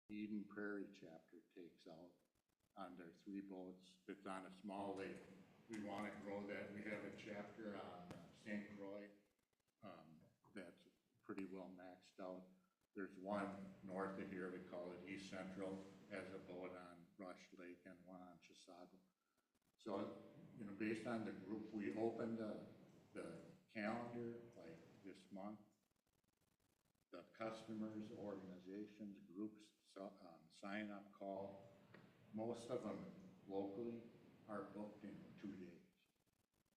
Eden Prairie chapter takes out on their 3 boats. It's on a small lake. We want to grow that. We have a chapter on St. Croix that's pretty well maxed out. There's one north of here, we call it East Central, has a boat on Rush Lake and one on Chisago. So, you know, based on the group, we opened the calendar like this month. The customers, organizations, groups, sign up call. Most of them locally are booked in 2 days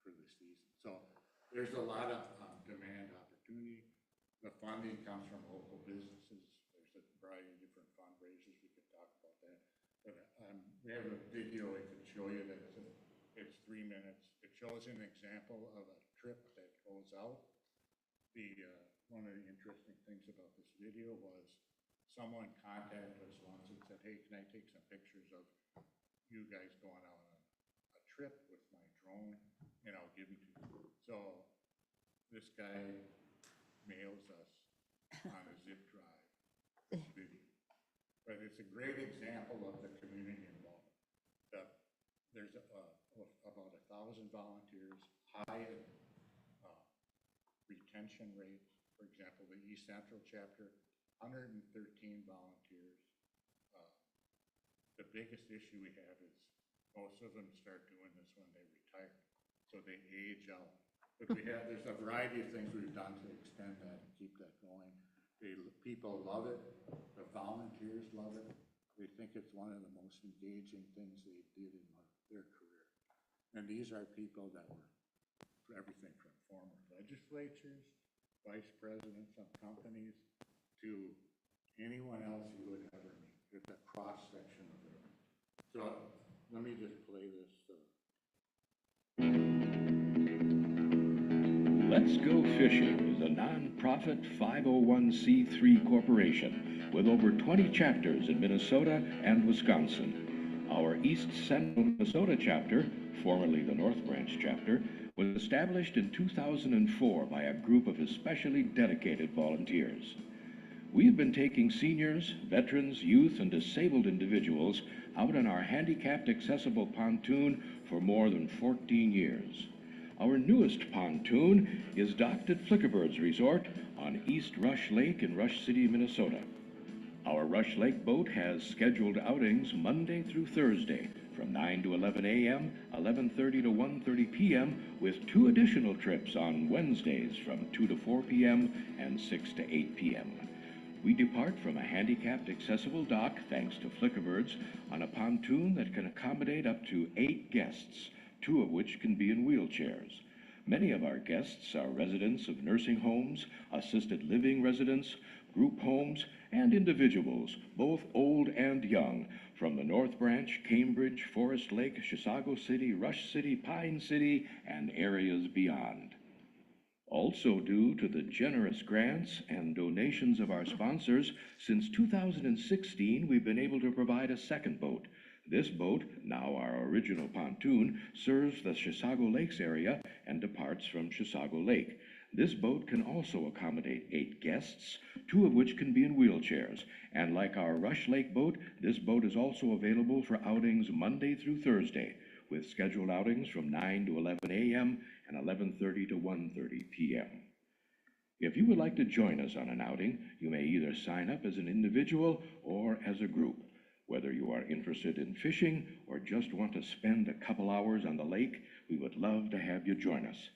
for the season. So there's a lot of demand opportunity. The funding comes from local businesses. There's a variety of different fundraisers. We could talk about that. But we have a video I could show you that it's 3 minutes. It shows an example of a trip that goes out. One of the interesting things about this video was someone contacted us once and said, hey, can I take some pictures of you guys going out on a trip with my drone, and I'll give them to you. So this guy mails us on a zip drive this video. But it's a great example of the community involvement. There's about 1,000 volunteers, high retention rates. For example, the East Central chapter, 113 volunteers. The biggest issue we have is most of them start doing this when they retire, so they age out. But there's a variety of things we've done to extend that and keep that going. People love it. The volunteers love it. They think it's one of the most engaging things they did in their career. And these are people that were everything from former legislatures, vice presidents of companies, to anyone else you would ever meet. It's a cross-section of it. So let me just play this. Let's Go Fishing is a non-profit 501c3 corporation with over 20 chapters in Minnesota and Wisconsin. Our East Central Minnesota chapter, formerly the North Branch chapter, was established in 2004 by a group of especially dedicated volunteers. We've been taking seniors, veterans, youth, and disabled individuals out on our handicapped accessible pontoon for more than 14 years. Our newest pontoon is docked at Flickerbird's Resort on East Rush Lake in Rush City, Minnesota. Our Rush Lake boat has scheduled outings Monday through Thursday from 9 to 11 a.m., 11:30 to 1:30 p.m., with 2 additional trips on Wednesdays from 2 to 4 p.m. and 6 to 8 p.m. We depart from a handicapped accessible dock, thanks to Flickerbirds, on a pontoon that can accommodate up to 8 guests, 2 of which can be in wheelchairs. Many of our guests are residents of nursing homes, assisted living residents, group homes, and individuals, both old and young, from the North Branch, Cambridge, Forest Lake, Chisago City, Rush City, Pine City, and areas beyond. Also due to the generous grants and donations of our sponsors, since 2016 we've been able to provide a second boat. This boat, now our original pontoon, serves the Chisago Lakes area and departs from Chisago Lake. This boat can also accommodate 8 guests, 2 of which can be in wheelchairs. And like our Rush Lake boat, this boat is also available for outings Monday through Thursday, with scheduled outings from 9 to 11 a.m. and 11:30 to 1:30 p.m. If you would like to join us on an outing, you may either sign up as an individual or as a group. Whether you are interested in fishing or just want to spend a couple hours on the lake, we would love to have you join us.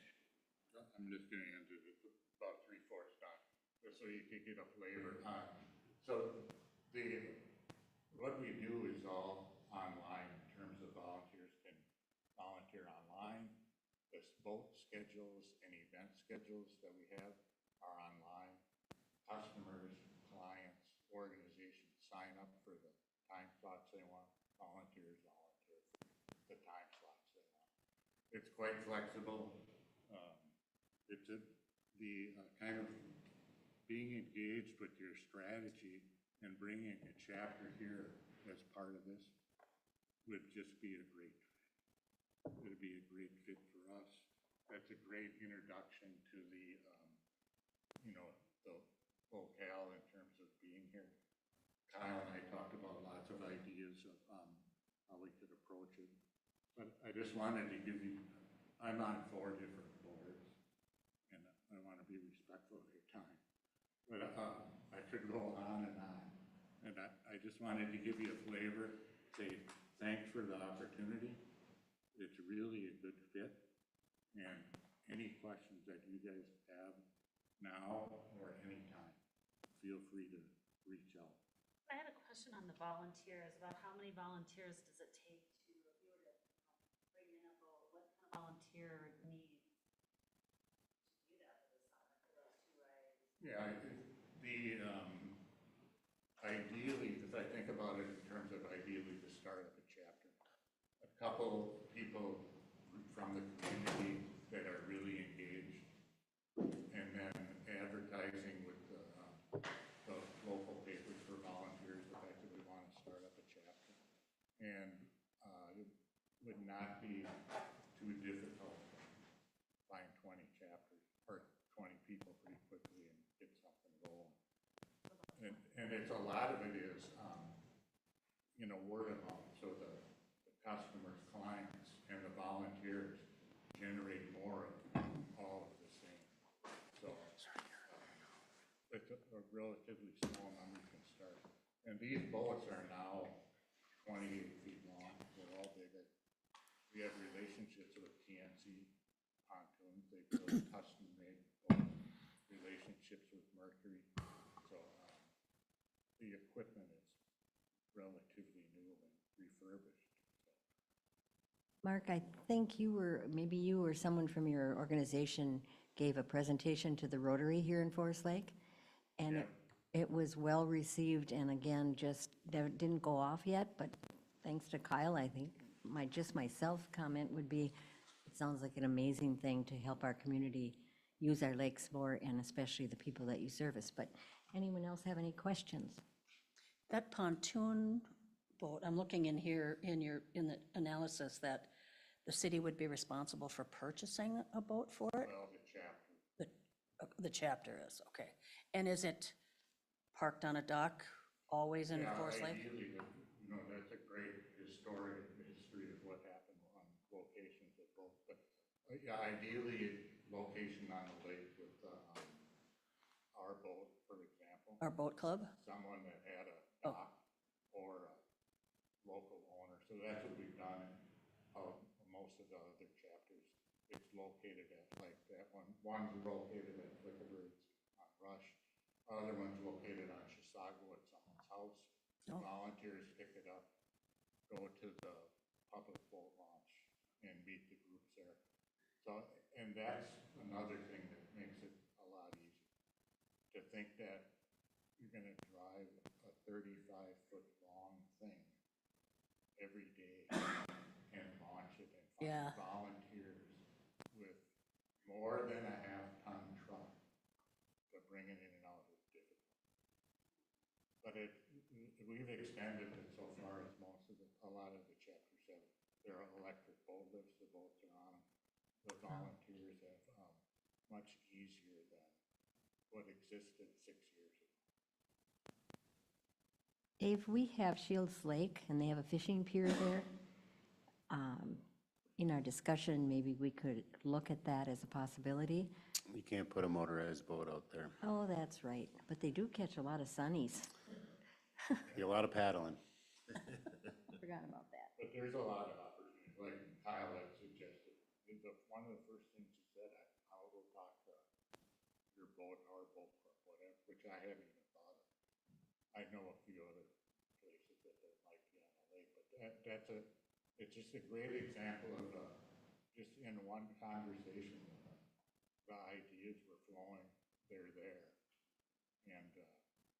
I'm just going to end it about 3/4 done, just so you can get a flavor. What we do is all online in terms of volunteers can volunteer online. The boat schedules and event schedules that we have are online. Customers, clients, organizations sign up for the time slots they want. Volunteers volunteer for the time slots they want. It's quite flexible. It's kind of being engaged with your strategy and bringing a chapter here as part of this would just be a great fit for us. That's a great introduction to the locale in terms of being here. Kyle and I talked about lots of ideas of how we could approach it. But I just wanted to give you, I'm on 4 different boards, and I want to be respectful of your time. But I could go on. And I just wanted to give you a flavor, say thanks for the opportunity. It's really a good fit. And any questions that you guys have now or anytime, feel free to reach out. I had a question on the volunteers, about how many volunteers does it take to, if you were to bring in a boat, what kind of volunteer needs to do that for the summer, for those 2 rides? Yeah, ideally, if I think about it in terms of ideally the start of a chapter, a couple people from the community that are really engaged, and then advertising with the local papers for volunteers, the fact that we want to start up a chapter. And it would not be too difficult to find 20 chapters or 20 people pretty quickly and get something going. And it's a lot of it is, word of mouth. So the customers, clients, and the volunteers generate more of all of the same. So it's a relatively small number you can start. And these boats are now 28 feet long. They're all bigger. We have relationships with TNC pontoons. They build custom-made boats. Relationships with Mercury. So the equipment is relatively new and refurbished. Mark, I think maybe you or someone from your organization gave a presentation to the Rotary here in Forest Lake, and it was well received, and again, that didn't go off yet, but thanks to Kyle, I think my comment would be, it sounds like an amazing thing to help our community use our lakes more, and especially the people that you service. But anyone else have any questions? That pontoon boat, I'm looking in here in the analysis that the city would be responsible for purchasing a boat for it? Well, the chapter. The chapter is, okay. And is it parked on a dock, always in Forest Lake? Ideally, that's a great history of what happened on locations at both. But ideally, location on the lake with our boat, for example. Our boat club? Someone that had a dock or a local owner. So that's what we've done in most of the other chapters. It's located at like that one. One's located at Flickerbirds on Rush. Other one's located on Chisago at someone's house. Oh. Volunteers pick it up, go to the public boat launch and meet the groups there. So, and that's another thing that makes it a lot easier. To think that you're going to drive a 35-foot long thing every day and launch it and find volunteers with more than a half-ton truck, but bringing it in and out is difficult. But we've extended it so far as a lot of the chapters have. There are electric boat lifts, the boats are on. The volunteers have much easier than what existed 6 years ago. Dave, we have Shields Lake, and they have a fishing pier there. In our discussion, maybe we could look at that as a possibility. You can't put a motorized boat out there. Oh, that's right, but they do catch a lot of sunnies. Get a lot of paddling. Forgot about that. But there's a lot of opportunities, like Kyle had suggested. One of the first things he said, I'll go talk to your boat, our boat club, whatever, which I haven't even thought of. I know a few other places that there might be on the lake, but it's just a great example of just in one conversation, the ideas were flowing, they're there, and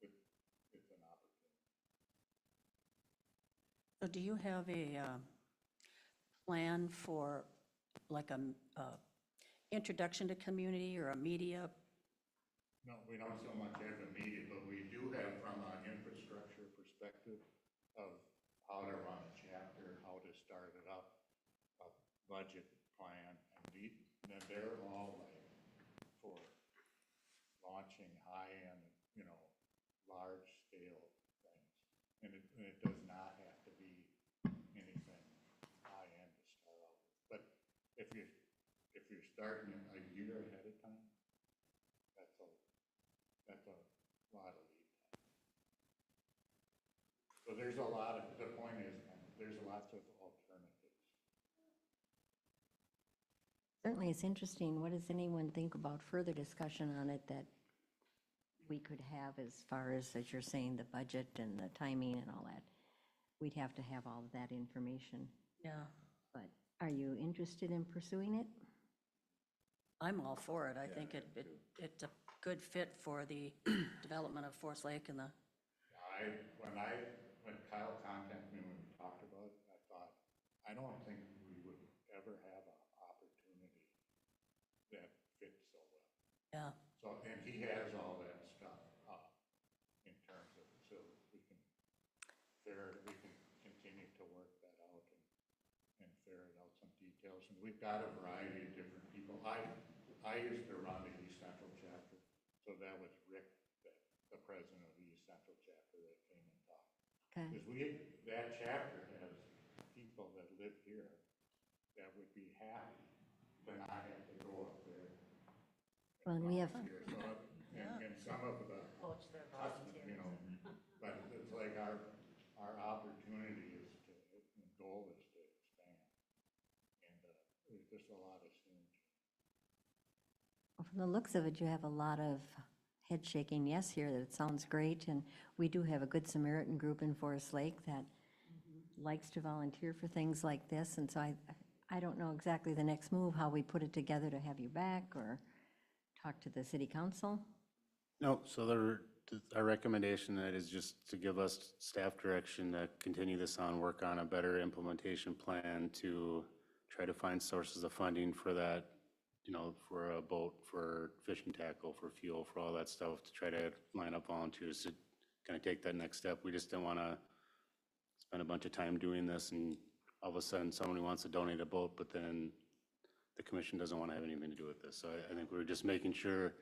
it's an opportunity. So do you have a plan for like a introduction to community or a media? No, we don't so much have the media, but we do have from an infrastructure perspective of how to run a chapter, how to start it up, a budget plan, and they're all like for launching high-end, large-scale things. starting it a year ahead of time, that's a lot of lead time. So there's a lot of, the point is, there's lots of alternatives. Certainly, it's interesting. What does anyone think about further discussion on it that we could have as far as you're saying, the budget and the timing and all that? We'd have to have all of that information. Yeah, But are you interested in pursuing it? I'm all for it. I think it's a good fit for the development of Forest Lake and the, When Kyle contacted me when we talked about it, I thought, I don't think we would ever have an opportunity that fits so well. yeah, So, and he has all that stuff in terms of, so we can continue to work that out and ferret out some details. And we've got a variety of different people. I used to run the East Central chapter, so that was Rick, the president of the East Central chapter, that came and talked. Okay. Because that chapter has people that live here that would be happy to not have to go up there. Well, we have, Here. So, and some of the Coach their customers, volunteers. but it's like our opportunity is to, the goal is to expand. And there's just a lot of synergy. from the looks of it, you have a lot of head shaking yes here, that it sounds great. And we do have a Good Samaritan group in Forest Lake that likes to volunteer for things like this. And so I don't know exactly the next move, how we put it together to have you back or talk to the city council. No, so our recommendation that is just to give us staff direction to continue this on, work on a better implementation plan to try to find sources of funding for that, for a boat, for fishing tackle, for fuel, for all that stuff, to try to line up volunteers to kind of take that next step. We just didn't want to spend a bunch of time doing this and all of a sudden somebody wants to donate a boat, but then the commission doesn't want to have anything to do with this. So I think we're just making sure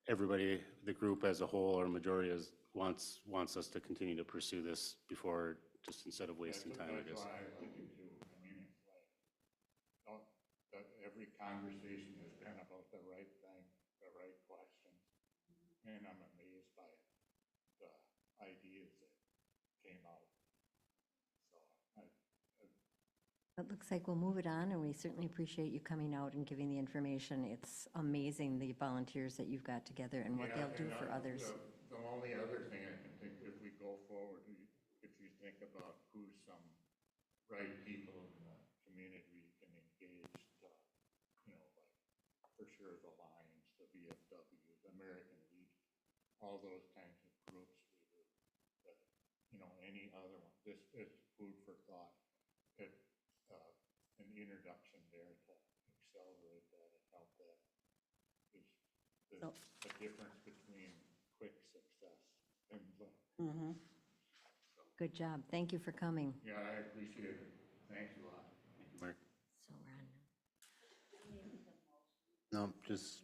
everybody, the group as a whole or majority wants us to continue to pursue this before, just instead of wasting time, I guess. That's why I like it too. I mean, it's like, every conversation has been about the right thing, the right questions. And I'm amazed by the ideas that came out. So It looks like we'll move it on, and we certainly appreciate you coming out and giving the information. It's amazing, the volunteers that you've got together and what yeah, they'll do and, for others. The only other thing I can think, if we go forward, if you think about who's some right people in the community we can engage, like for sure the Lions, the VFW, the American Legion, all those kinds of groups we would, but any other one. This is food for thought. An introduction there to accelerate that and help that is the difference between quick success and Good job. Thank you for coming. yeah, I appreciate it. Thanks a lot. Thank you, Mark. So we're on. No, just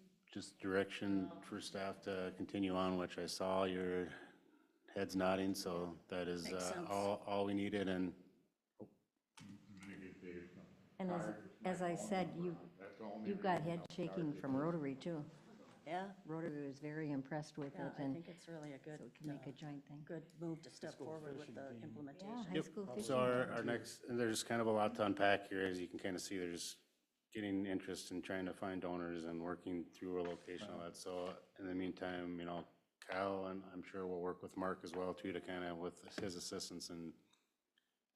direction for staff to continue on, which I saw your heads nodding, so that is Makes sense. all we needed. And And as I said, you've got head shaking from Rotary too. yeah. Rotary was very impressed with Yeah, it, I and think it's really a good, so we can make a joint thing. good move to step forward with the implementation. Yeah, high school fishing. so our next, and there's kind of a lot to unpack here, as you can kind of see, there's getting interest in trying to find donors and working through a location, all that. So in the meantime, Kyle, and I'm sure we'll work with Mark as well too, to kind of, with his assistance, and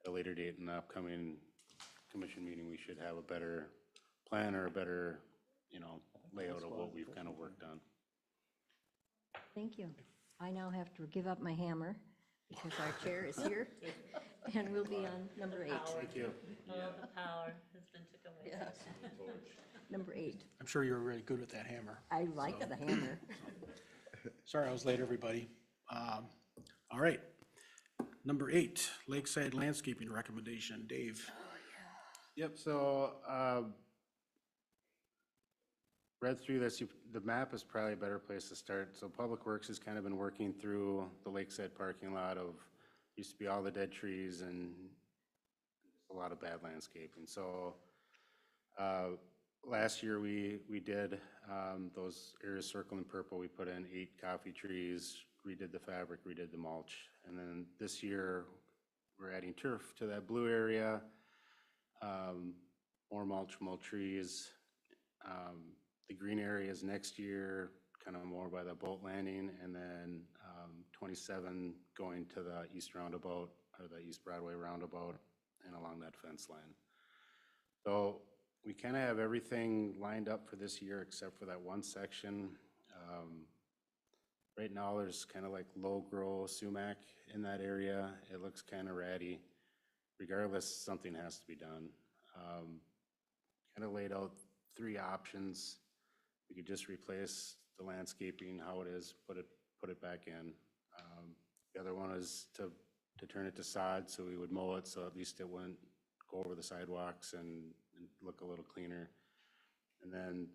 at a later date in the upcoming commission meeting, we should have a better plan or a better, layout of what we've kind of worked on. Thank you. I now have to give up my hammer because our chair is here, and we'll be on number 8. Thank you. Oh, the power has been took away. Number 8. I'm sure you're really good with that hammer. I like the hammer. Sorry I was late, everybody. All right. Number 8, Lakeside Landscaping Recommendation. Dave. Yep, so, read through this, the map is probably a better place to start. So Public Works has kind of been working through the Lakeside parking lot used to be all the dead trees and a lot of bad landscaping. So, last year we did those areas circled in purple. We put in 8 coffee trees, redid the fabric, redid the mulch. And then this year, we're adding turf to that blue area, more mulch, more trees. The green areas next year, kind of more by the boat landing, and then 27 going to the east roundabout, or the East Broadway roundabout, and along that fence line. So we kind of have everything lined up for this year except for that one section. Right now, there's kind of like low-grow sumac in that area. It looks kind of ratty. Regardless, something has to be done. Kind of laid out 3 options. We could just replace the landscaping how it is, put it back in. The other one is to turn it to sod, so we would mow it, so at least it wouldn't go over the sidewalks and look a little cleaner. And then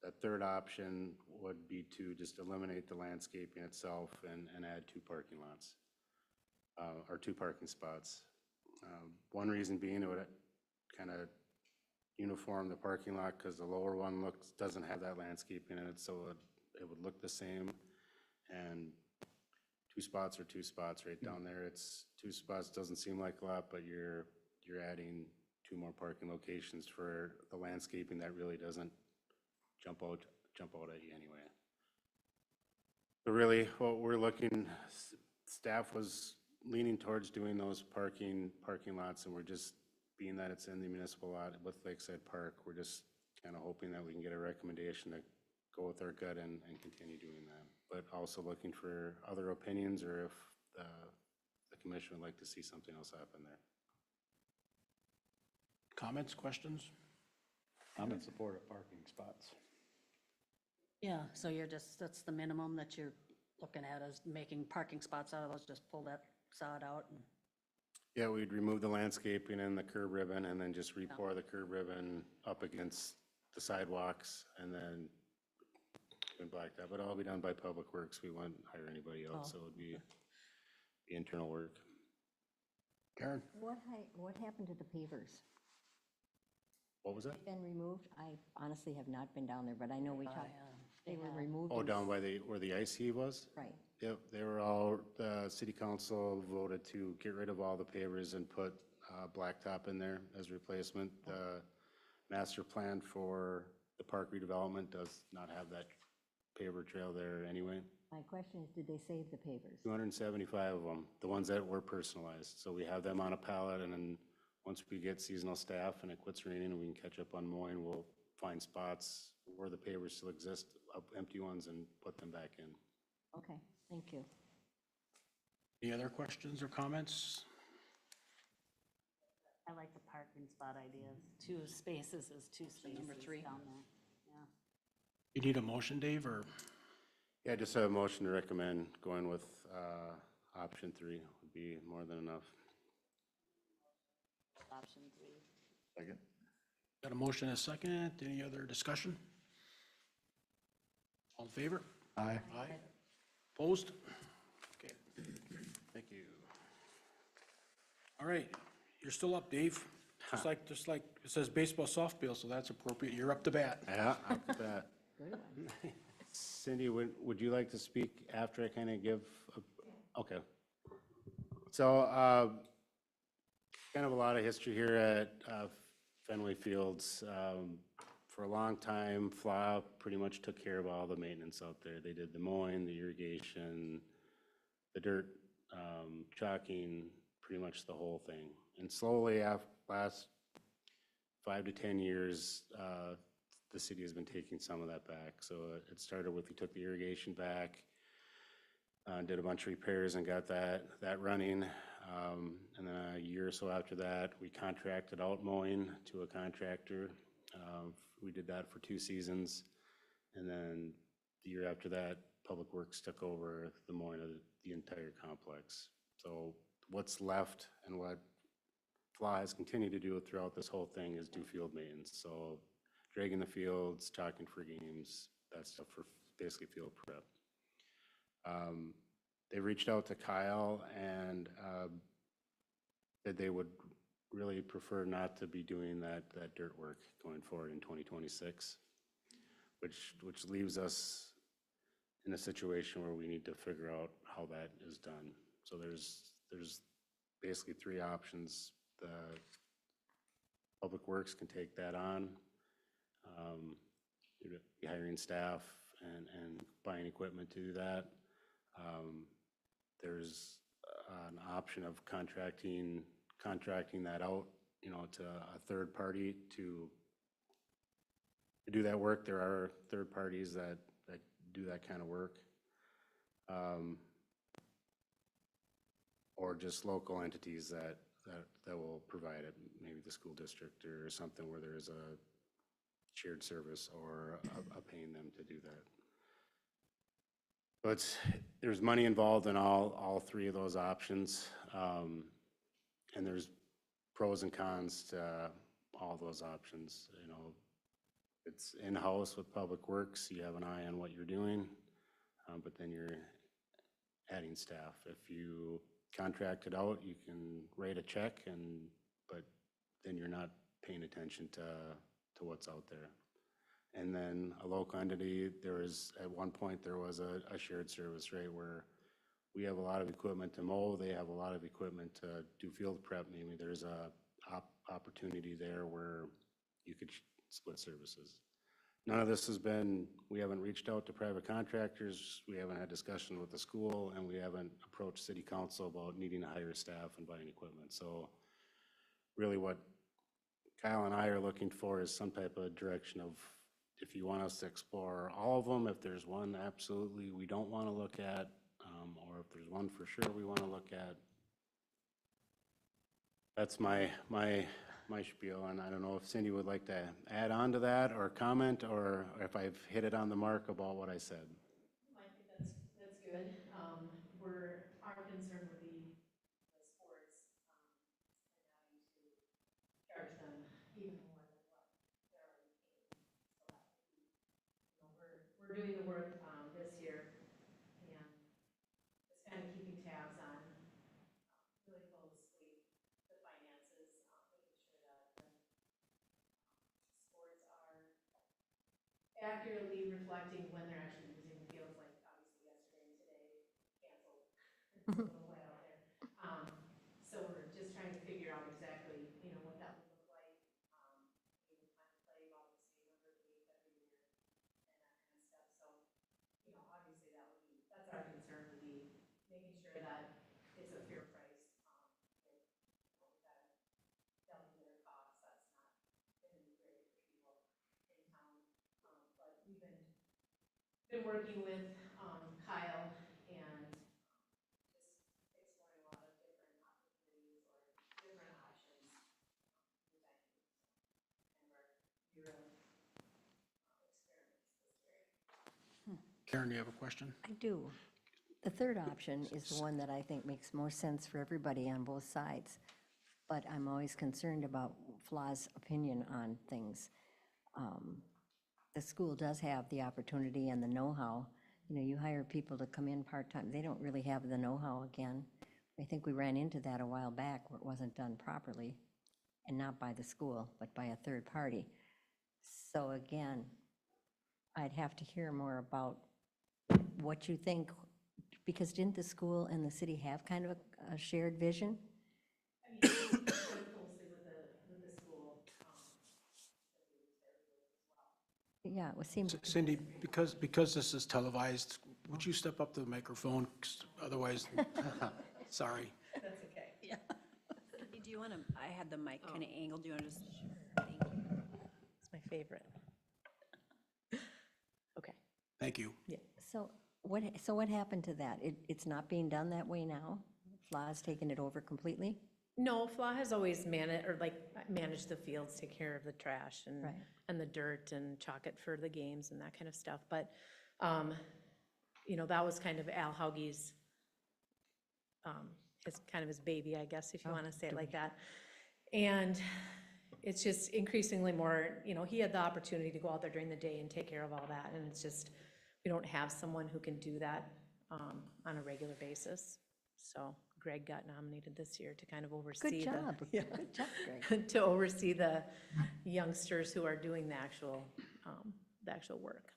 the third option would be to just eliminate the landscaping itself and add 2 parking lots, or 2 parking spots. One reason being it would kind of uniform the parking lot, because the lower one doesn't have that landscaping in it, so it would look the same. And 2 spots are 2 spots right down there. It's 2 spots, doesn't seem like a lot, but you're adding 2 more parking locations for the landscaping that really doesn't jump out at you anyway. But really, what we're looking, staff was leaning towards doing those parking lots, and we're just, being that it's in the municipal lot with Lakeside Park, we're just kind of hoping that we can get a recommendation to go with our gut and continue doing that. But also looking for other opinions, or if the commission would like to see something else happen there. Comments, questions? I'm in support of parking spots. Yeah, so that's the minimum that you're looking at, is making parking spots out of those, just pull that sod out and. Yeah, we'd remove the landscaping and the curb ribbon, and then just re-pour the curb ribbon up against the sidewalks, and then blacktop. But all be done by Public Works. We wouldn't hire anybody else, so it would be internal work. Karen? What happened to the pavers? What was that? They've been removed? I honestly have not been down there, but I know we talked, they were removed. Oh, down by where the ice heave was? Right. Yep, they were all, the city council voted to get rid of all the pavers and put blacktop in there as replacement. The master plan for the park redevelopment does not have that paver trail there anyway. My question is, did they save the pavers? 275 of them, the ones that were personalized. So we have them on a pallet, and then once we get seasonal staff and it quits raining and we can catch up on mowing, we'll find spots where the pavers still exist, empty ones, and put them back in. Okay, thank you. Any other questions or comments? I like the parking spot idea. 2 spaces is 2 spaces number 3. down there. Yeah. You need a motion, Dave, or? Yeah, just a motion to recommend going with option 3 would be more than enough. Option 3. Second. Got a motion and a second. Any other discussion? All in favor? Aye. Aye. Opposed? Okay. Thank you. All right, you're still up, Dave. Just like it says baseball softball, so that's appropriate. You're up to bat. Yeah, I'll put that. Good one. Cindy, would you like to speak after I kind of give, okay. So, kind of a lot of history here at Fenway Fields. For a long time, FLA pretty much took care of all the maintenance out there. They did the mowing, the irrigation, the dirt, chalking, pretty much the whole thing. And slowly, after last 5 to 10 years, the city has been taking some of that back. So it started with, we took the irrigation back, did a bunch of repairs and got that running. And then a year or so after that, we contracted out mowing to a contractor. We did that for 2 seasons. And then the year after that, Public Works took over the mowing of the entire complex. So what's left and what FLA has continued to do throughout this whole thing is do field maintenance. So dragging the fields, talking for games, that stuff for basically field prep. They reached out to Kyle and said they would really prefer not to be doing that dirt work going forward in 2026, which leaves us in a situation where we need to figure out how that is done. So there's basically three options. The Public Works can take that on, hiring staff and buying equipment to do that. There's an option of contracting that out, to a third party to do that work. There are third parties that do that kind of work. Or just local entities that will provide it, maybe the school district or something where there's a shared service or a paying them to do that. But there's money involved in all three of those options. And there's pros and cons to all those options. It's in-house with Public Works, you have an eye on what you're doing, but then you're adding staff. If you contract it out, you can write a check, but then you're not paying attention to what's out there. And then a local entity, at one point, there was a shared service, right, where we have a lot of equipment to mow, they have a lot of equipment to do field prep. Maybe there's a opportunity there where you could split services. None of this we haven't reached out to private contractors, we haven't had discussion with the school, and we haven't approached city council about needing to hire staff and buying equipment. So really what Kyle and I are looking for is some type of direction of, if you want us to explore all of them, if there's one absolutely we don't want to look at, or if there's one for sure we want to look at. That's my spiel, and I don't know if Cindy would like to add on to that or comment, or if I've hit it on the mark about what I said. I think that's good. Our concern would be the sports, and having to charge them even more than what they're already paying. So that would be, we're doing the work, this year, and just kind of keeping tabs on, really closely the finances, making sure that the sports are accurately reflecting when they're actually using the fields, like obviously yesterday and today canceled. It's a little wet out there. So we're just trying to figure out exactly, what that would look like. We would plan to play about the same number of games every year and that kind of stuff. So, obviously that's our concern, would be making sure that it's a fair price. We've got to delve into their costs. That's not going to be great for people in town. But we've been working with Kyle and just exploring a lot of different opportunities or different options with that. And we're experiments this year. Karen, do you have a question? I do. The third option is the one that I think makes more sense for everybody on both sides, but I'm always concerned about Fla's opinion on things. The school does have the opportunity and the know-how. You hire people to come in part-time, they don't really have the know-how again. I think we ran into that a while back where it wasn't done properly, and not by the school, but by a third party. So again, I'd have to hear more about what you think, because didn't the school and the city have kind of a shared vision? I mean, we work closely with the school. Yeah, it seems, Cindy, because this is televised, would you step up to the microphone? 'Cause otherwise, sorry. That's okay. Yeah. Do you want to, I had the mic kind of angled, do you want to just? Thank you. It's my favorite. Okay. Thank you. so what happened to that? It's not being done that way now? Fla's taken it over completely? No, FLA has always managed the fields, take care of the trash Right. and the dirt and chalk it for the games and that kind of stuff. But, that was kind of Al Haugie's, his baby, I guess, if you want to say it like that. And it's just increasingly more, he had the opportunity to go out there during the day and take care of all that. And it's just, we don't have someone who can do that on a regular basis. So Greg got nominated this year to kind of oversee Good the. job. Yeah. Good job, Greg. To oversee the youngsters who are doing the actual work.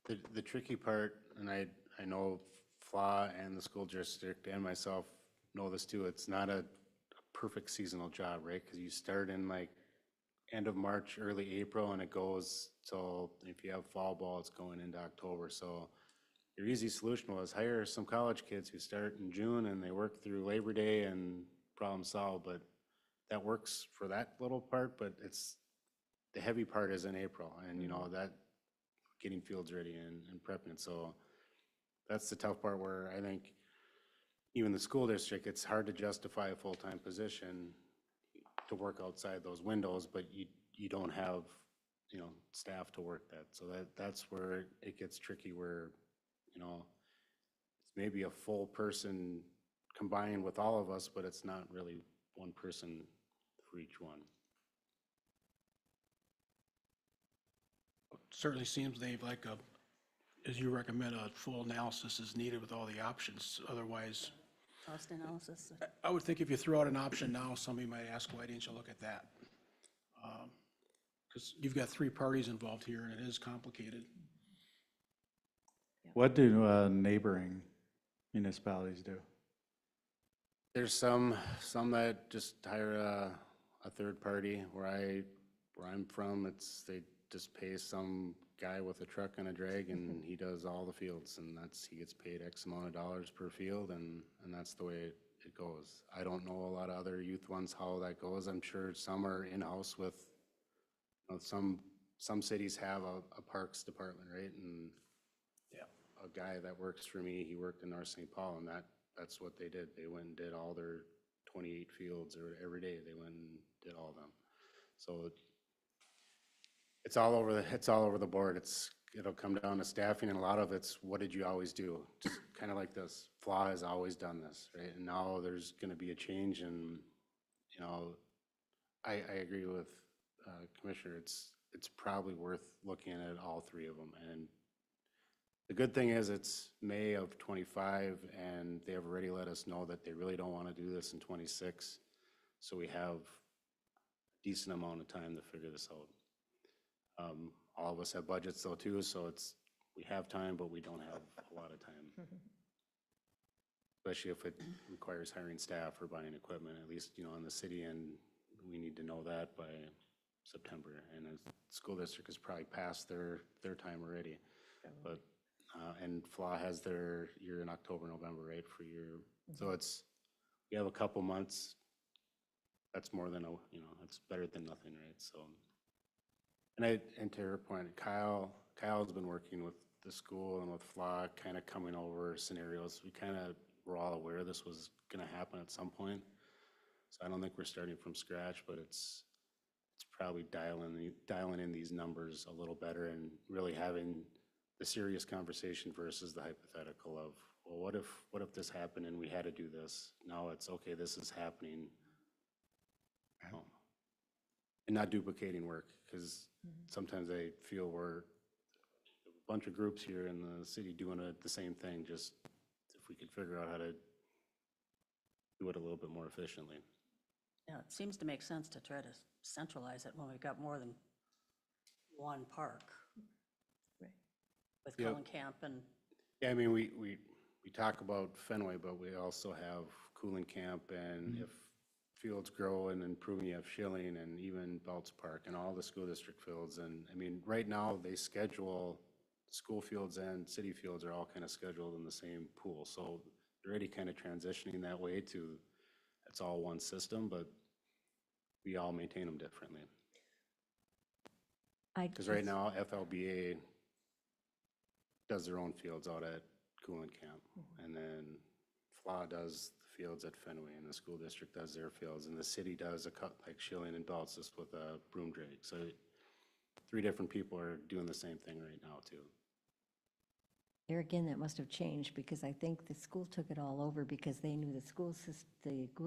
The tricky part, and I know FLA and the school district and myself know this too, it's not a perfect seasonal job, right? Because you start in like end of March, early April, and it goes till, if you have fall ball, it's going into October. So your easy solution was hire some college kids who start in June and they work through Labor Day and problem solved, but that works for that little part, but it's, the heavy part is in April, and you know, that getting fields ready and prepping it. So that's the tough part where I think even the school district, it's hard to justify a full-time position to work outside those windows, but you don't have, you know, staff to work that. So that's where it gets tricky, where, you know, it's maybe a full person combined with all of us, but it's not really one person for each one. Certainly seems, Dave, like as you recommend, a full analysis is needed with all the options. Otherwise, Cost analysis. I would think if you throw out an option now, somebody might ask, why didn't you look at that? Because you've got three parties involved here, and it is complicated. What do neighboring municipalities do? There's some that just hire a third party. Where I'm from, they just pay some guy with a truck and a drag, and he does all the fields, and he gets paid X amount of dollars per field, and that's the way it goes. I don't know a lot of other youth ones how that goes. I'm sure some are in-house with, you know, some cities have a parks department, right? And Yeah. a guy that works for me, he worked in North St. Paul, and that's what they did. They went and did all their 28 fields, or every day they went and did all of them. So it's all over the board. It'll come down to staffing, and a lot of it's, what did you always do? Just kind of like this. FLA has always done this, right? And now there's going to be a change, and you know, I agree with Commissioner. It's probably worth looking at all three of them. And the good thing is it's May of '25, and they have already let us know that they really don't want to do this in '26. So we have a decent amount of time to figure this out. All of us have budgets though too, so we have time, but we don't have a lot of time. Especially if it requires hiring staff or buying equipment, at least, you know, in the city, and we need to know that by September. And the school district has probably passed their time already. But, and FLA has their year in October, November, right, for your, so we have a couple months. That's more than that's better than nothing, right? So. And to her point, Kyle's been working with the school and with FLA, kind of coming over scenarios. We kind of were all aware this was going to happen at some point. So I don't think we're starting from scratch, but it's probably dialing in these numbers a little better and really having the serious conversation versus the hypothetical of, well, what if this happened and we had to do this? Now it's okay, this is happening. And not duplicating work, because sometimes I feel we're a bunch of groups here in the city doing the same thing, just if we could figure out how to do it a little bit more efficiently. Yeah, it seems to make sense to try to centralize it when we've got more than one park. Right. With Yep. Cullen Camp and, Yeah, I mean, we talk about Fenway, but we also have Cooling Camp, and if fields grow and improve, you have Schilling and even Belts Park and all the school district fields. And I mean, right now they schedule school fields and city fields are all kind of scheduled in the same pool. So they're already kind of transitioning that way to, it's all one system, but we all maintain them differently. Because right now FLBA does their own fields out at Cooling Camp, and then FLA does the fields at Fenway, and the school district does their fields, and the city does like Schilling and Belts, just with a broom drag. So 3 different people are doing the same thing right now too. There again, that must have changed, because I think the school took it all over because they knew the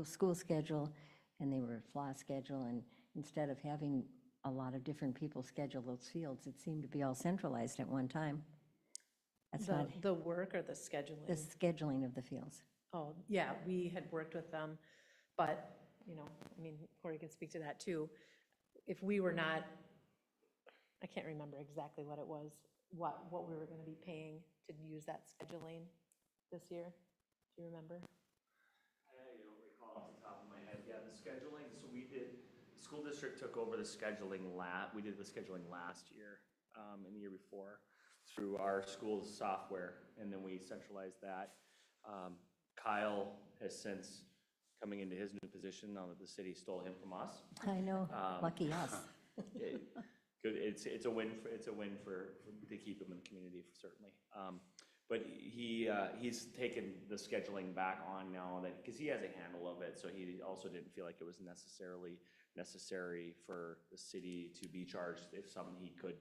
school schedule, and they were a FLA schedule, and instead of having a lot of different people schedule those fields, it seemed to be all centralized at one time. That's not, The work or the scheduling? the scheduling of the fields. Oh, yeah, we had worked with them, but, you know, I mean, Corey can speak to that too. If we were not, I can't remember exactly what it was, what we were gonna be paying to use that scheduling this year. Do you remember? I don't recall off the top of my head. Yeah, the scheduling, so we did, the school district took over the scheduling we did the scheduling last year, and the year before through our school's software, and then we centralized that. Kyle has since coming into his new position now that the city stole him from us. I know, lucky us. Good, it's a win to keep him in the community, certainly. But he's taken the scheduling back on now that, because he has a handle of it, so he also didn't feel like it was necessary for the city to be charged if something he could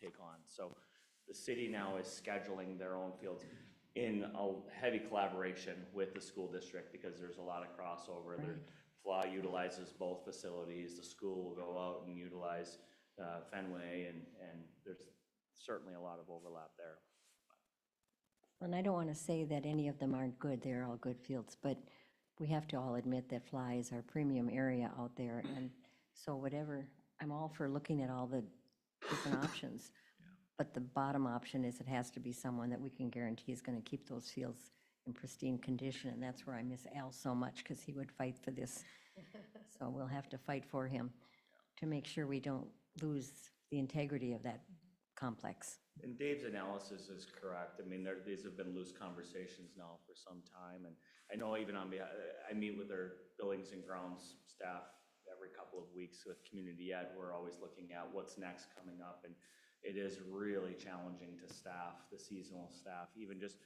take on. So the city now is scheduling their own fields in a heavy collaboration with the school district, because there's a lot of crossover. Right. FLA utilizes both facilities. The school will go out and utilize Fenway, and there's certainly a lot of overlap there. And I don't want to say that any of them aren't good, they're all good fields, but we have to all admit that Fly is our premium area out there, and so whatever, I'm all for looking at all the different options. But the bottom option is it has to be someone that we can guarantee is going to keep those fields in pristine condition, and that's where I miss Al so much, because he would fight for this. So we'll have to fight for him to make sure we don't lose the integrity of that complex. And Dave's analysis is correct. I mean, these have been loose conversations now for some time, and I know even on behalf, I meet with their buildings and grounds staff every couple of weeks with community ed. We're always looking at what's next coming up, and it is really challenging to staff the seasonal staff, even just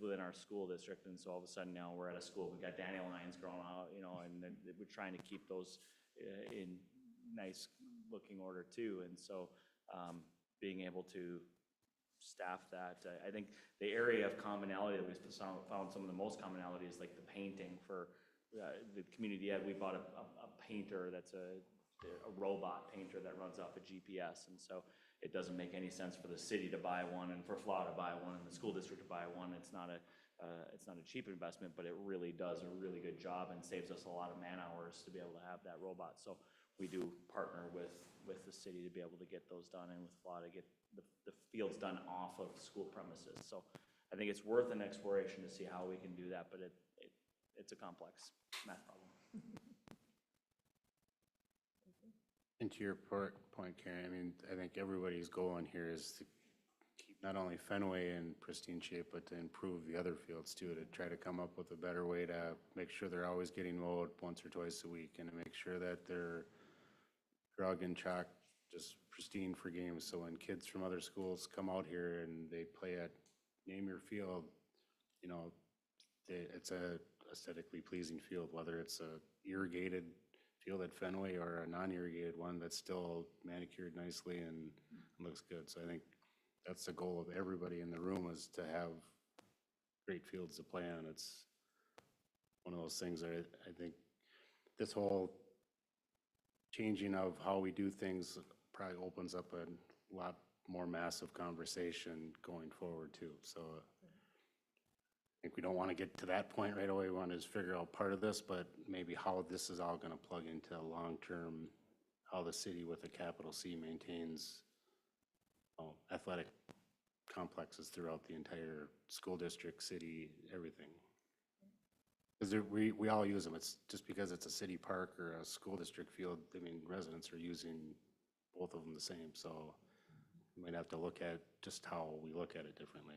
within our school district. And so all of a sudden now we're at a school, we've got dandelions growing out, you know, and then we're trying to keep those in nice looking order too. And so being able to staff that, I think the area of commonality that we found some of the most commonality is like the painting for the community ed. We bought a painter that's a robot painter that runs off a GPS, and so it doesn't make any sense for the city to buy one and for FLA to buy one and the school district to buy one. It's not a cheap investment, but it really does a really good job and saves us a lot of man hours to be able to have that robot. So we do partner with the city to be able to get those done, and with FLA to get the fields done off of school premises. So I think it's worth an exploration to see how we can do that, but it's a complex math problem. And to your point, Karen, I mean, I think everybody's goal in here is to keep not only Fenway in pristine shape, but to improve the other fields too, to try to come up with a better way to make sure they're always getting mowed once or twice a week, and to make sure that they're drug and chalk just pristine for games. So when kids from other schools come out here and they play at Name Your Field, you know, it's a aesthetically pleasing field, whether it's a irrigated field at Fenway or a non-irrigated one that's still manicured nicely and looks good. So I think that's the goal of everybody in the room, is to have great fields to play on. It's one of those things that I think this whole changing of how we do things probably opens up a lot more massive conversation going forward too. So I think we don't want to get to that point right away. We want to just figure out part of this, but maybe how this is all going to plug into long-term, how the city with a capital C maintains athletic complexes throughout the entire school district, city, everything. Because we all use them. It's just because it's a city park or a school district field, I mean, residents are using both of them the same. So we might have to look at just how we look at it differently.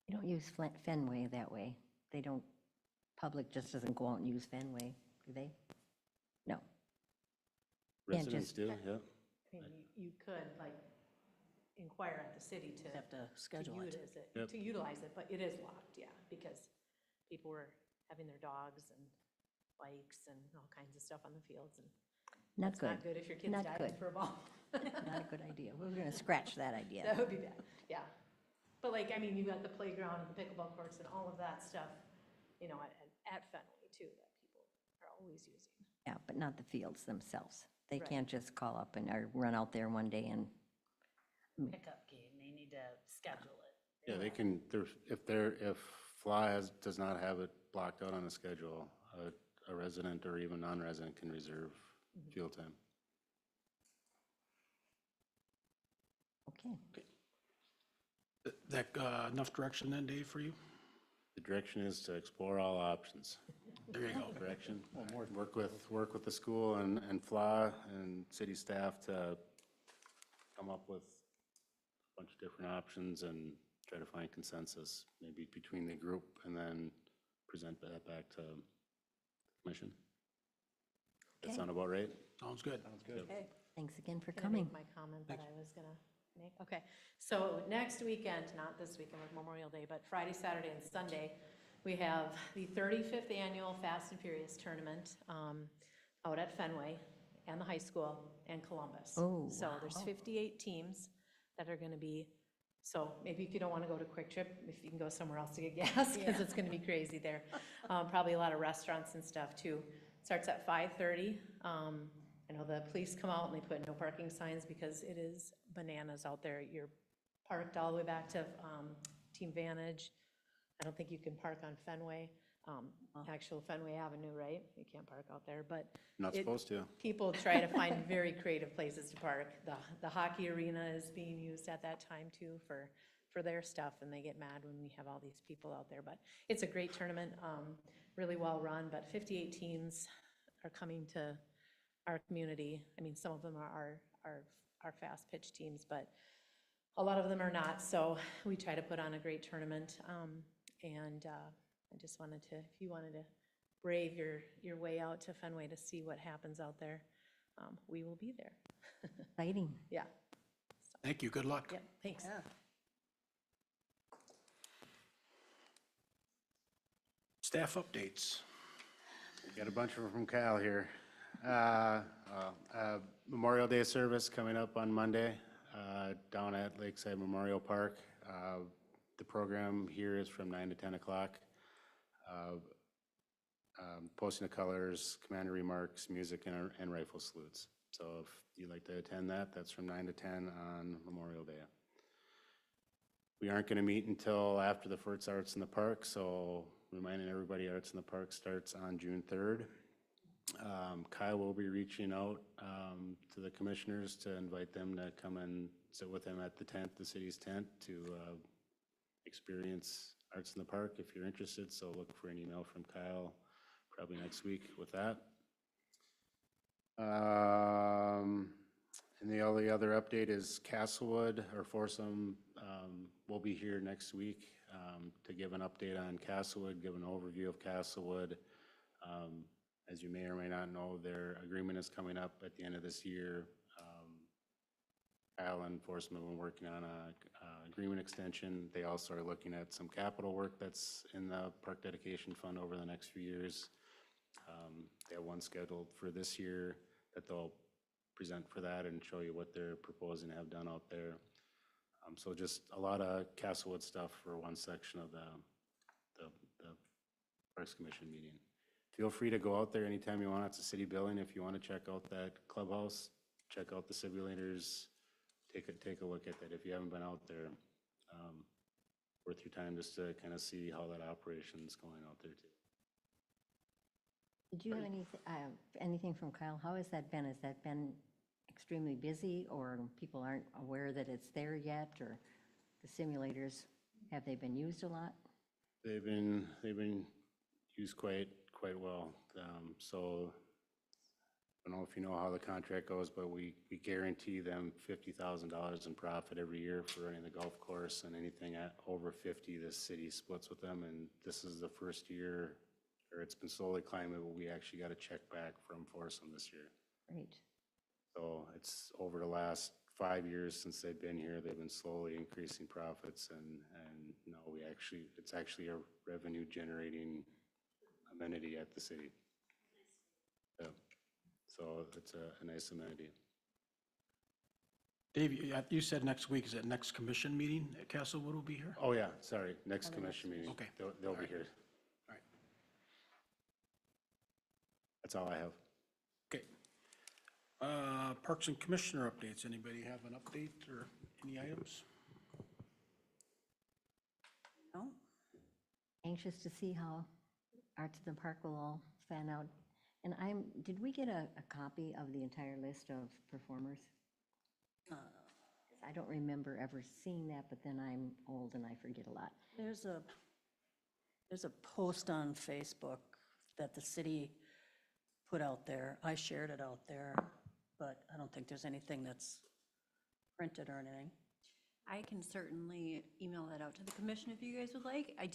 You don't use Fenway that way. They don't, public just doesn't go out and use Fenway, do they? No. And Residents just- do, yeah. I mean, you could like inquire at the city to. Have to schedule it. Yep. To utilize it, but it is locked, yeah, because people were having their dogs and bikes and all kinds of stuff on the fields, and Not it's good. not good if your kid's Not diving good. for a ball. Not a good idea. We're going to scratch that idea. That would be bad, yeah. But like, I mean, you've got the playground and the pickleball courts and all of that stuff, you know, at Fenway too, that people are always using. Yeah, but not the fields themselves. They Right. can't just call up and or run out there one day and, Pickup game, they need to schedule it. Yeah, they can, if FLA does not have it blocked out on the schedule, a resident or even non-resident can reserve fuel time. Okay. That, enough direction then, Dave, for you? The direction is to explore all options. There you go. Direction, work with the school and FLA and city staff to come up with a bunch of different options and try to find consensus, maybe between the group, and then present that back to commission. That Okay. sound about right? Sounds good. Okay. Thanks again for Can I coming. make my comment that I was gonna make? Okay, so next weekend, not this weekend with Memorial Day, but Friday, Saturday, and Sunday, we have the 35th Annual Fast and Furious Tournament out at Fenway and the high school and Columbus. Oh, So there's 58 teams that are gonna be, so maybe if you don't wanna go to Quick Trip, if you can go somewhere else to get gas, because it's gonna be crazy there. Probably a lot of restaurants and stuff too. Starts at 5:30. I know the police come out and they put no parking signs because it is bananas out there. You're parked all the way back to Team Vantage. I don't think you can park on Fenway, actual Fenway Avenue, right? You can't park out there, but. Not supposed to. People try to find very creative places to park. The hockey arena is being used at that time too for their stuff, and they get mad when we have all these people out there. But it's a great tournament, really well run, but 58 teams are coming to our community. I mean, some of them are fast pitch teams, but a lot of them are not. So we try to put on a great tournament. And I just wanted to, if you wanted to brave your way out to Fenway to see what happens out there, we will be there. Exciting. Yeah, Thank you, good luck. yeah, thanks. Staff updates. Got a bunch of them from Kyle here. Memorial Day service coming up on Monday down at Lakeside Memorial Park. The program here is from 9 to 10 o'clock. Posting of colors, commander remarks, music, and rifle salutes. So if you'd like to attend that, that's from 9 to 10 on Memorial Day. We aren't going to meet until after the first Arts in the Park, so reminding everybody Arts in the Park starts on June 3rd. Kyle will be reaching out to the commissioners to invite them to come and sit with him at the tent, the city's tent, to experience Arts in the Park if you're interested. So look for an email from Kyle probably next week with that. And the only other update is Castlewood or Foursome will be here next week to give an update on Castlewood, give an overview of Castlewood. As you may or may not know, their agreement is coming up at the end of this year. Kyle and Foursome have been working on a agreement extension. They also are looking at some capital work that's in the park dedication fund over the next few years. They have one scheduled for this year that they'll present for that and show you what they're proposing to have done out there. So just a lot of Castlewood stuff for one section of the Parks Commission meeting. Feel free to go out there anytime you want. It's a city building. If you want to check out that clubhouse, check out the simulators, take a look at that. If you haven't been out there, worth your time just to kind of see how that operation is going out there too. Did you have anything from Kyle? How has that been? Has that been extremely busy, or people aren't aware that it's there yet, or the simulators, have they been used a lot? They've been used quite well. So I don't know if you know how the contract goes, but we guarantee them $50,000 in profit every year for running the golf course, and anything at over 50, the city splits with them. And this is the first year, or it's been slowly climbing, but we actually got a check back from Foursome this year. Great. So it's over the last 5 years since they've been here, they've been slowly increasing profits, and now it's actually a revenue generating amenity at the city. Yeah. So it's a nice amenity. Dave, you said next week, is that next commission meeting at Castlewood will be here? Oh, yeah, sorry, next commission meeting. Okay. They'll be here. All right. That's all I have. Okay. Parks and Commissioner updates. Anybody have an update or any items? No? Anxious to see how Arts in the Park will all fan out. And did we get a copy of the entire list of performers? I don't remember ever seeing that, but then I'm old and I forget a lot. There's a post on Facebook that the city put out there. I shared it out there, but I don't think there's anything that's printed or anything. I can certainly email that out to the commission if you guys would like. I've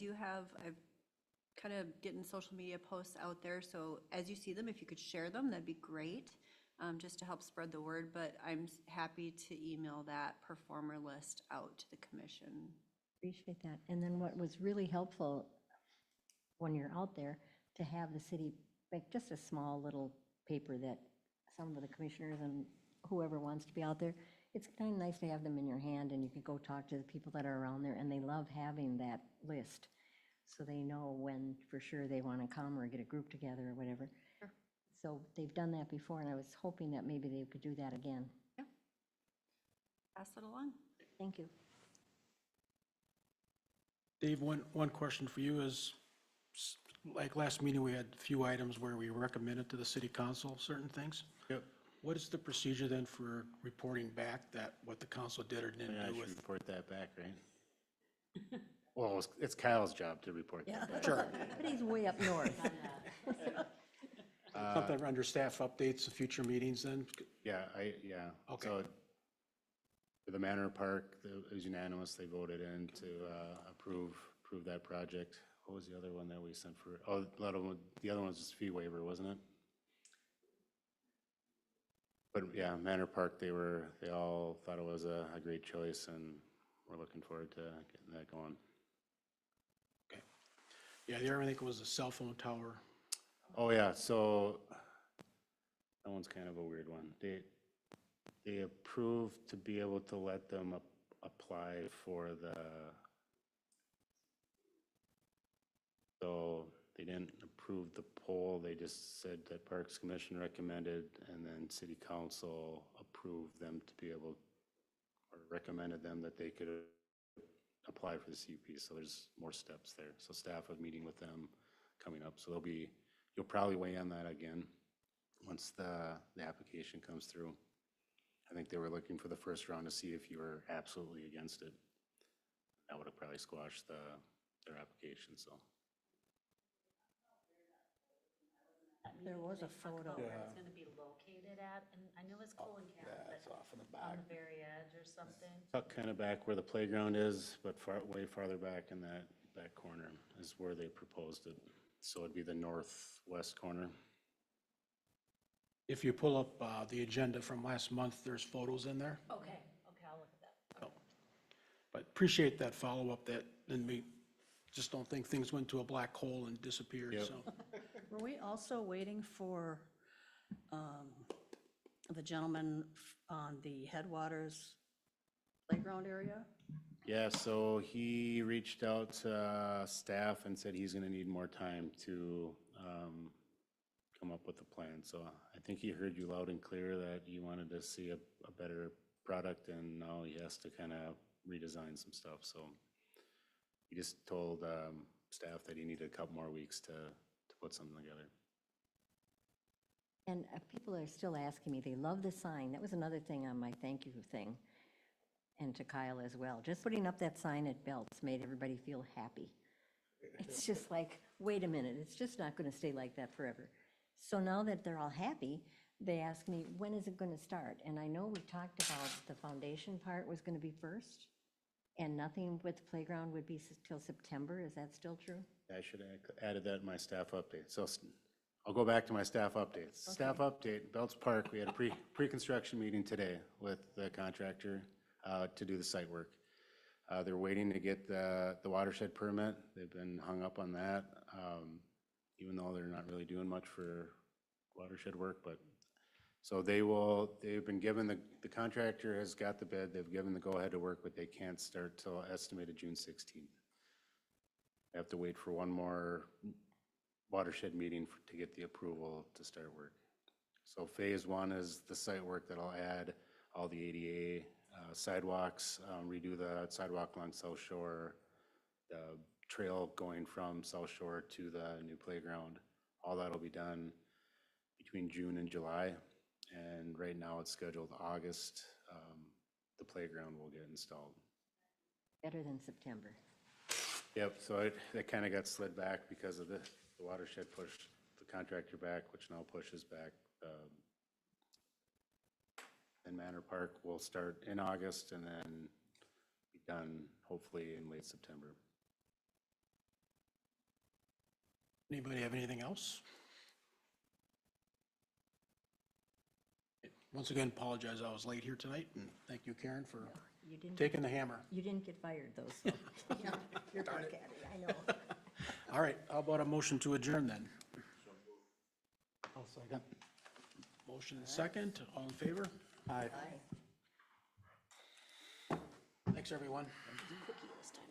kind of getting social media posts out there, so as you see them, if you could share them, that'd be great, just to help spread the word, but I'm happy to email that performer list out to the commission. Appreciate that. And then what was really helpful when you're out there, to have the city make just a small little paper that some of the commissioners and whoever wants to be out there, it's kind of nice to have them in your hand and you can go talk to the people that are around there, and they love having that list. So they know when for sure they want to come or get a group together or whatever. Sure. So they've done that before, and I was hoping that maybe they could do that again. Yeah. Pass it along. Thank you. Dave, one question for you is, like last meeting, we had a few items where we recommended to the city council certain things. Yep. What is the procedure then for reporting back that what the council did or didn't Yeah, I do should with? report that back, right? Well, it's Kyle's job to report that back. Sure. But he's way up north. Something under staff updates of future meetings then? Yeah, Okay. So for the Manor Park, it was unanimous. They voted in to approve that project. What was the other one that we sent for? Oh, the other one was just fee waiver, wasn't it? But yeah, Manor Park, they all thought it was a great choice, and we're looking forward to getting that going. Okay. Yeah, the other, I think, was a cell phone tower. Oh, yeah, so that one's kind of a weird one. They approved to be able to let them apply for so they didn't approve the poll, they just said that Parks Commission recommended, and then City Council approved them to be able, or recommended them that they could apply for the CUP, so there's more steps there. So staff are meeting with them coming up, so you'll probably weigh on that again once the application comes through. I think they were looking for the first round to see if you were absolutely against it. That would have probably squashed their application, so. There was a Talk about photo. where it's gonna be located at, and I know it's Colin Cap, but off in the on the very edge or something. Tuck kind of back where the playground is, but way farther back in that back corner is where they proposed it. So it'd be the northwest corner. If you pull up the agenda from last month, there's photos in there. Okay, I'll look at that. But appreciate that follow-up, that, and we just don't think things went to a black hole and disappeared, Yep. so. Were we also waiting for the gentleman on the Headwaters playground area? Yeah, so he reached out to staff and said he's gonna need more time to come up with a plan. So I think he heard you loud and clear that you wanted to see a better product, and now he has to kind of redesign some stuff. So he just told staff that he needed a couple more weeks to put something together. And people are still asking me, they love the sign. That was another thing on my thank you thing, and to Kyle as well. Just putting up that sign at Belts made everybody feel happy. It's just like, wait a minute, it's just not going to stay like that forever. So now that they're all happy, they ask me, when is it going to start? And I know we talked about the foundation part was going to be first, and nothing with the playground would be till September. Is that still true? I should have added that in my staff update. So I'll go back to my staff updates. Staff update, Belts Park, we had a pre-construction meeting today with the contractor to do the site work. They're waiting to get the watershed permit. They've been hung up on that, even though they're not really doing much for watershed work, but so they've been given, the contractor has got the bid, they've given the go-ahead to work, but they can't start till estimated June 16th. They have to wait for one more watershed meeting to get the approval to start work. So phase one is the site work that'll add all the ADA sidewalks, redo the sidewalk along South Shore, the trail going from South Shore to the new playground. All that'll be done between June and July. And right now it's scheduled August. The playground will get installed. Better than September. Yep, so it kind of got slid back because of the watershed pushed the contractor back, which now pushes back. And Manor Park will start in August and then be done hopefully in late September. Anybody have anything else? Once again, apologize I was late here tonight, and thank you, Karen, for You didn't, taking the hammer. you didn't get fired though, so. You're back at it, I know. All right, how about a motion to adjourn then? I'll second. Motion and second, all in favor? Aye. Thanks, everyone. Cookie this time.